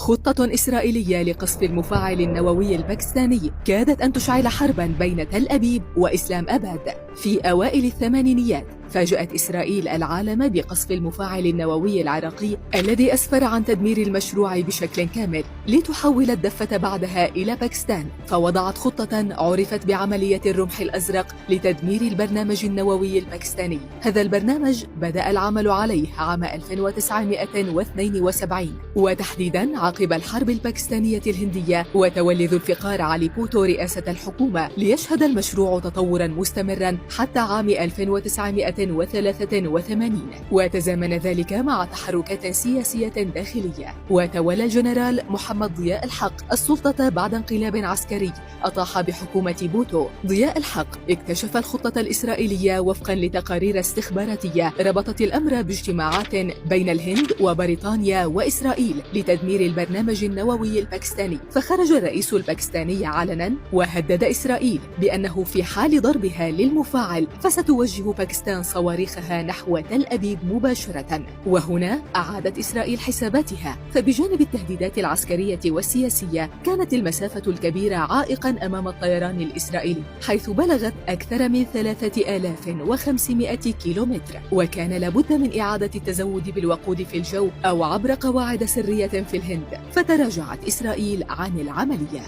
خطة إسرائيلية لقصف المفاعل النووي الباكستاني كادت أن تشعل حرباً بين تل أبيب وإسلام أباد. في أوائل الثمانينيات فاجأت إسرائيل العالم بقصف المفاعل النووي العراقي الذي أسفر عن تدمير المشروع بشكل كامل، لتحول الدفة بعدها إلى باكستان، فوضعت خطة عرفت بعملية الرمح الأزرق لتدمير البرنامج النووي الباكستاني. هذا البرنامج بدأ العمل عليه عام 1972، وتحديداً عقب الحرب الباكستانية الهندية وتولي ذو الفقار علي بوتو رئاسة الحكومة، ليشهد المشروع تطوراً مستمراً حتى عام 1983، وتزامن ذلك مع تحركات سياسية داخلية. وتولى الجنرال محمد ضياء الحق السلطة بعد انقلاب عسكري أطاح بحكومة بوتو. ضياء الحق اكتشف الخطة الإسرائيلية وفقاً لتقارير استخباراتية ربطت الأمر باجتماعات بين الهند وبريطانيا وإسرائيل لتدمير البرنامج النووي الباكستاني. فخرج الرئيس الباكستاني علناً وهدد إسرائيل بأنه في حال ضربها للمفاعل فستوجه باكستان صواريخها نحو تل أبيب مباشرة. وهنا أعادت إسرائيل حساباتها، فبجانب التهديدات العسكرية والسياسية كانت المسافة الكبيرة عائقاً أمام الطيران الإسرائيلي، حيث بلغت أكثر من 3500 كيلومتر، وكان لابد من إعادة التزود بالوقود في الجو أو عبر قواعد سرية في الهند، فتراجعت إسرائيل عن العملية.